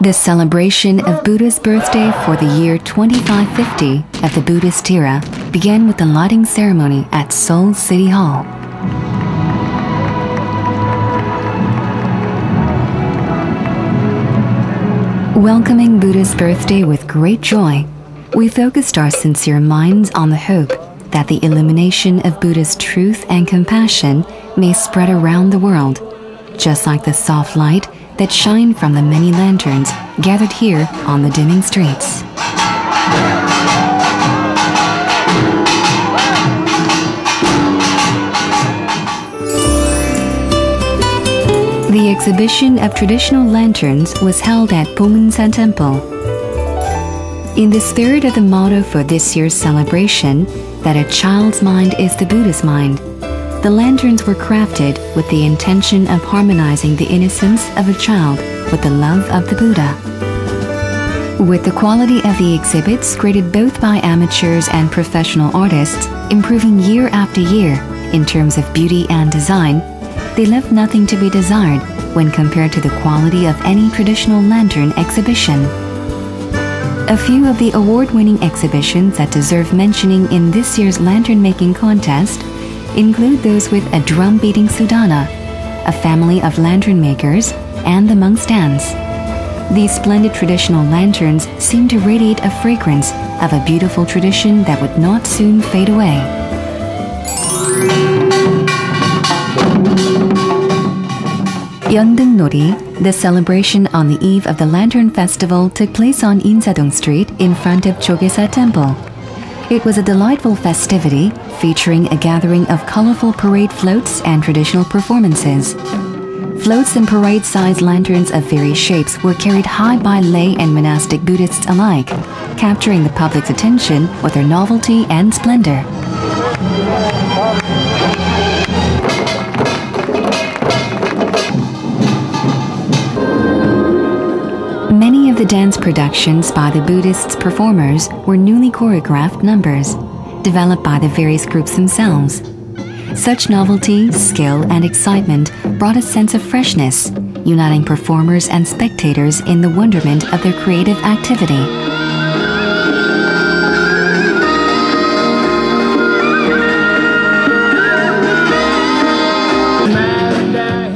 The celebration of Buddha's birthday for the year 2550 of the Buddhist era began with the lighting ceremony at Seoul City Hall. Welcoming Buddha's birthday with great joy, we focused our sincere minds on the hope that the illumination of Buddha's truth and compassion may spread around the world, just like the soft light that shine from the many lanterns gathered here on the dimming streets. The exhibition of traditional lanterns was held at Bomunsan Temple. In the spirit of the motto for this year's celebration, that a child's mind is the Buddha's mind, the lanterns were crafted with the intention of harmonizing the innocence of a child with the love of the Buddha. With the quality of the exhibits created both by amateurs and professional artists improving year after year in terms of beauty and design, they left nothing to be desired when compared to the quality of any traditional lantern exhibition. A few of the award-winning exhibitions that deserve mentioning in this year's lantern-making contest include those with a drum-beating Sudana, a family of lantern makers, and the monk's dance. These splendid traditional lanterns seem to radiate a fragrance of a beautiful tradition that would not soon fade away. Yeon Deung Hoe, the celebration on the eve of the Lantern Festival, took place on Insadong Street in front of Chogesa Temple. It was a delightful festivity featuring a gathering of colorful parade floats and traditional performances. Floats and parade-sized lanterns of various shapes were carried high by lay and monastic Buddhists alike, capturing the public's attention with their novelty and splendor. Many of the dance productions by the Buddhist performers were newly choreographed numbers, developed by the various groups themselves. Such novelty, skill, and excitement brought a sense of freshness, uniting performers and spectators in the wonderment of their creative activity.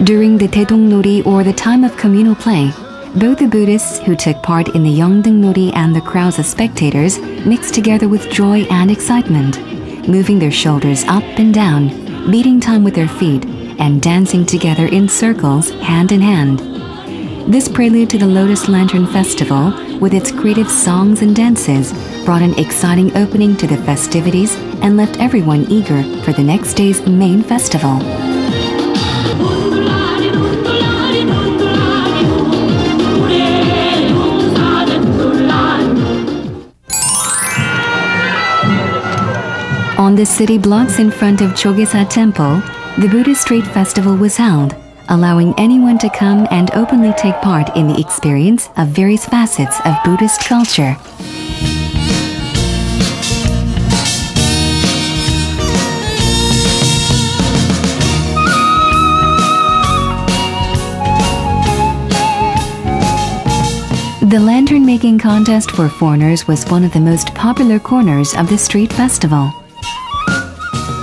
During the Taedong Nori, or the time of communal play, both the Buddhists who took part in the Yeon Deung Nori and the crowds of spectators mixed together with joy and excitement, moving their shoulders up and down, beating time with their feet, and dancing together in circles, hand in hand. This prelude to the Lotus Lantern Festival, with its creative songs and dances, brought an exciting opening to the festivities and left everyone eager for the next day's main festival. On the city blocks in front of Chogesa Temple, the Buddhist Street Festival was held, allowing anyone to come and openly take part in the experience of various facets of Buddhist culture. The lantern-making contest for foreigners was one of the most popular corners of the street festival.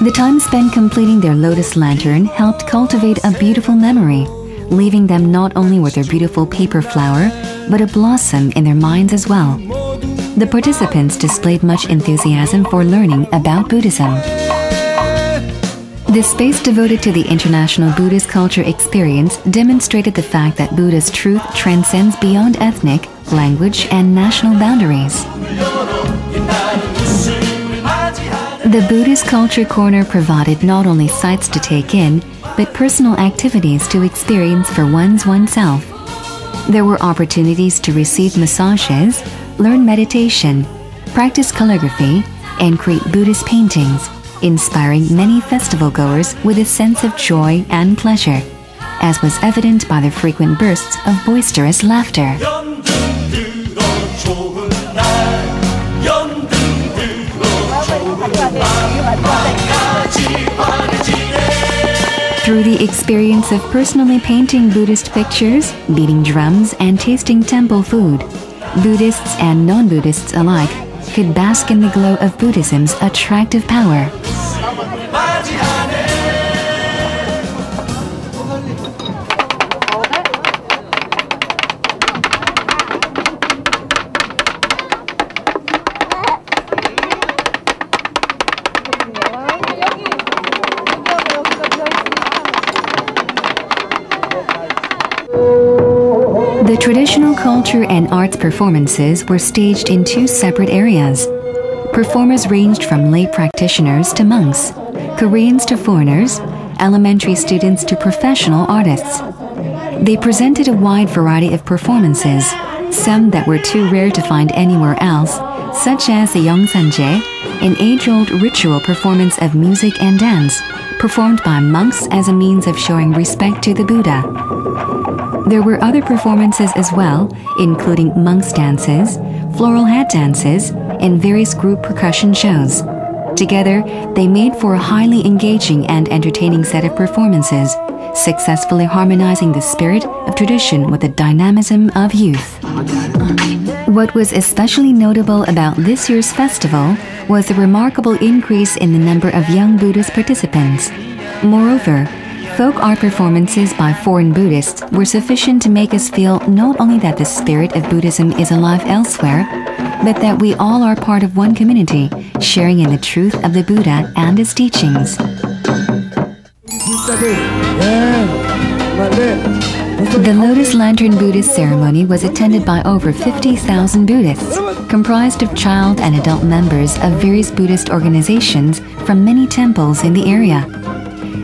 The time spent completing their lotus lantern helped cultivate a beautiful memory, leaving them not only with their beautiful paper flower, but a blossom in their minds as well. The participants displayed much enthusiasm for learning about Buddhism. This space devoted to the international Buddhist culture experience demonstrated the fact that Buddha's truth transcends beyond ethnic, language, and national boundaries. The Buddhist Culture Corner provided not only sights to take in, but personal activities to experience for oneself. There were opportunities to receive massages, learn meditation, practice calligraphy, and create Buddhist paintings, inspiring many festival goers with a sense of joy and pleasure, as was evident by the frequent bursts of boisterous laughter. Through the experience of personally painting Buddhist pictures, beating drums, and tasting temple food, Buddhists and non-Buddhists alike could bask in the glow of Buddhism's attractive power. The traditional culture and arts performances were staged in two separate areas. Performers ranged from lay practitioners to monks, Koreans to foreigners, elementary students to professional artists. They presented a wide variety of performances, some that were too rare to find anywhere else, such as the Yeongsanjae, an age-old ritual performance of music and dance, performed by monks as a means of showing respect to the Buddha. There were other performances as well, including monks' dances, floral hat dances, and various group percussion shows. Together, they made for a highly engaging and entertaining set of performances, successfully harmonizing the spirit of tradition with the dynamism of youth. What was especially notable about this year's festival was the remarkable increase in the number of young Buddhist participants. Moreover, folk art performances by foreign Buddhists were sufficient to make us feel not only that the spirit of Buddhism is alive elsewhere, but that we all are part of one community, sharing in the truth of the Buddha and his teachings. The Lotus Lantern Buddhist ceremony was attended by over 50,000 Buddhists, comprised of child and adult members of various Buddhist organizations from many temples in the area.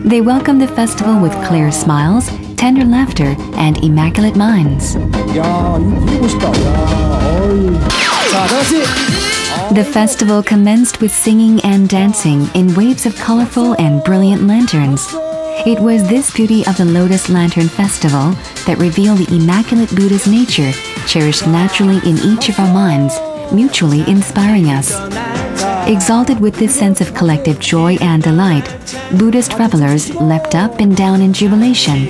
They welcomed the festival with clear smiles, tender laughter, and immaculate minds. The festival commenced with singing and dancing in waves of colorful and brilliant lanterns. It was this beauty of the Lotus Lantern Festival that revealed the immaculate Buddha's nature, cherished naturally in each of our minds, mutually inspiring us. Exalted with this sense of collective joy and delight, Buddhist revelers leapt up and down in jubilation.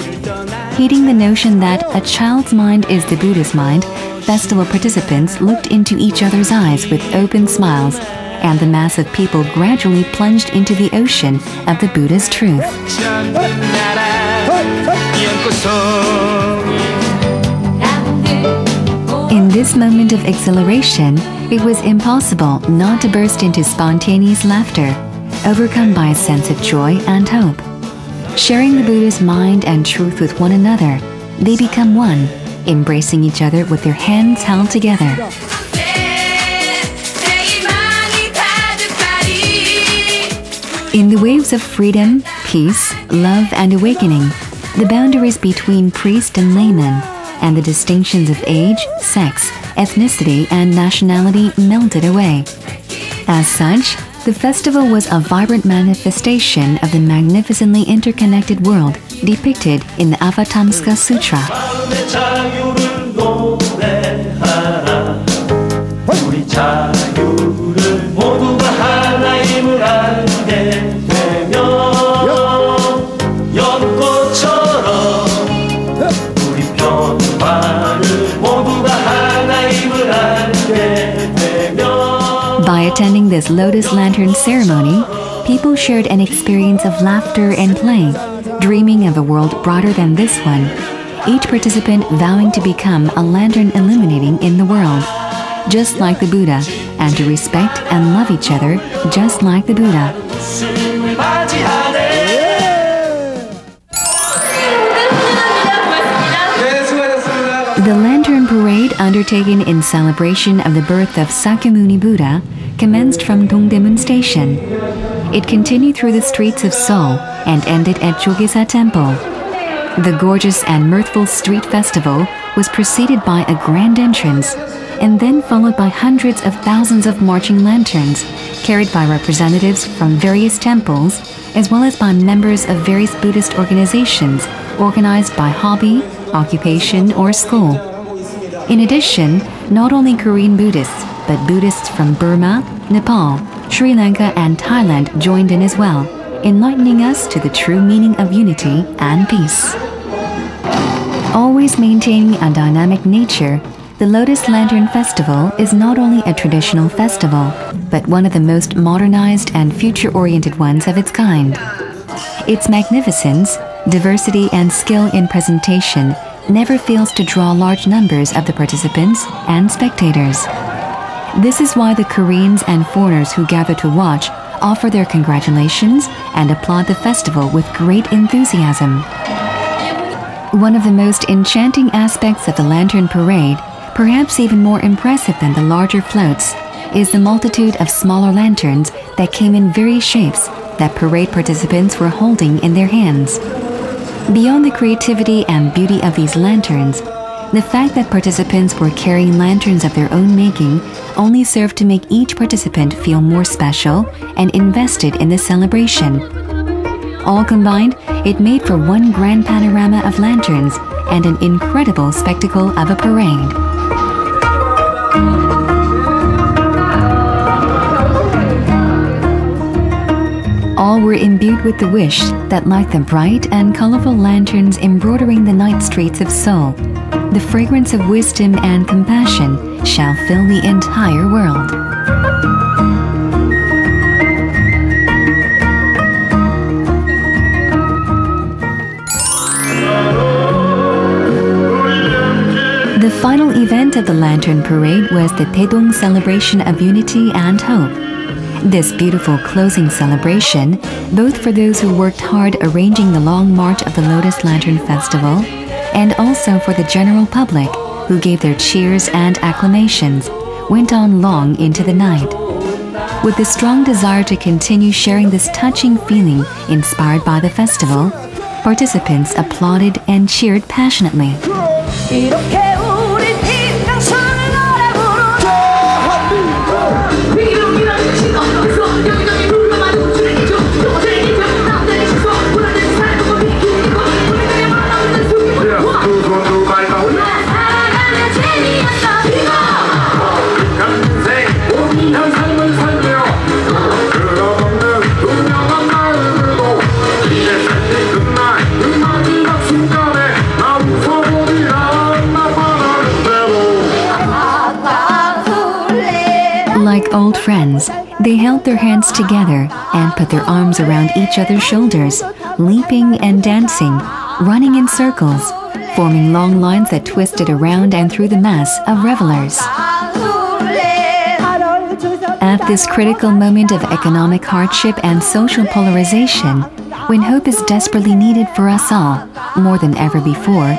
Heeding the notion that a child's mind is the Buddha's mind, festival participants looked into each other's eyes with open smiles, and the mass of people gradually plunged into the ocean of the Buddha's truth. In this moment of exhilaration, it was impossible not to burst into spontaneous laughter, overcome by a sense of joy and hope. Sharing the Buddha's mind and truth with one another, they become one, embracing each other with their hands held together. In the waves of freedom, peace, love, and awakening, the boundaries between priest and layman, and the distinctions of age, sex, ethnicity, and nationality melted away. As such, the festival was a vibrant manifestation of the magnificently interconnected world depicted in the Avatamsaka Sutra. By attending this Lotus Lantern ceremony, people shared an experience of laughter and play, dreaming of a world brighter than this one, each participant vowing to become a lantern illuminating in the world, just like the Buddha, and to respect and love each other just like the Buddha. The Lantern Parade, undertaken in celebration of the birth of Sakyamuni Buddha, commenced from Dongdaemun Station. It continued through the streets of Seoul and ended at Jogesa Temple. The gorgeous and mirthful street festival was preceded by a grand entrance, and then followed by hundreds of thousands of marching lanterns, carried by representatives from various temples, as well as by members of various Buddhist organizations organized by hobby, occupation, or school. In addition, not only Korean Buddhists, but Buddhists from Burma, Nepal, Sri Lanka, and Thailand joined in as well, enlightening us to the true meaning of unity and peace. Always maintaining a dynamic nature, the Lotus Lantern Festival is not only a traditional festival, but one of the most modernized and future-oriented ones of its kind. Its magnificence, diversity, and skill in presentation never fails to draw large numbers of the participants and spectators. This is why the Koreans and foreigners who gather to watch offer their congratulations and applaud the festival with great enthusiasm. One of the most enchanting aspects of the Lantern Parade, perhaps even more impressive than the larger floats, is the multitude of smaller lanterns that came in various shapes that parade participants were holding in their hands. Beyond the creativity and beauty of these lanterns, the fact that participants were carrying lanterns of their own making only served to make each participant feel more special and invested in the celebration. All combined, it made for one grand panorama of lanterns and an incredible spectacle of a parade. All were imbued with the wish that, like the bright and colorful lanterns embroidering the night streets of Seoul, the fragrance of wisdom and compassion shall fill the entire world. The final event of the Lantern Parade was the Daedong Celebration of Unity and Hope. This beautiful closing celebration, both for those who worked hard arranging the long march of the Lotus Lantern Festival, and also for the general public who gave their cheers and acclamations, went on long into the night. With the strong desire to continue sharing this touching feeling inspired by the festival, participants applauded and cheered passionately. Like old friends, they held their hands together and put their arms around each other's shoulders, leaping and dancing, running in circles, forming long lines that twisted around and through the mass of revelers. At this critical moment of economic hardship and social polarization, when hope is desperately needed for us all, more than ever before,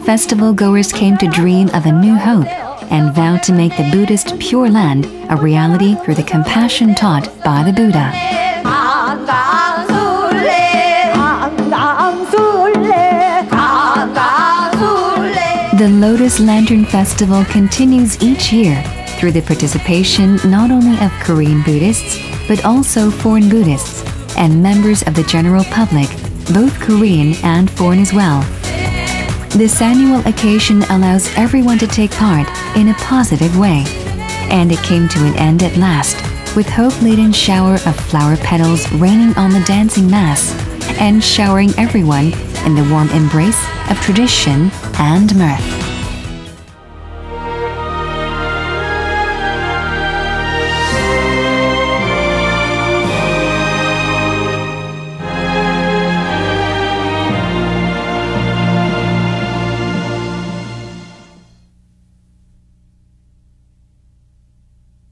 festival goers came to dream of a new hope and vowed to make the Buddhist Pure Land a reality through the compassion taught by the Buddha. The Lotus Lantern Festival continues each year through the participation not only of Korean Buddhists, but also foreign Buddhists and members of the general public, both Korean and foreign as well. This annual occasion allows everyone to take part in a positive way, and it came to an end at last, with hope-laden shower of flower petals raining on the dancing mass and showering everyone in the warm embrace of tradition and mirth.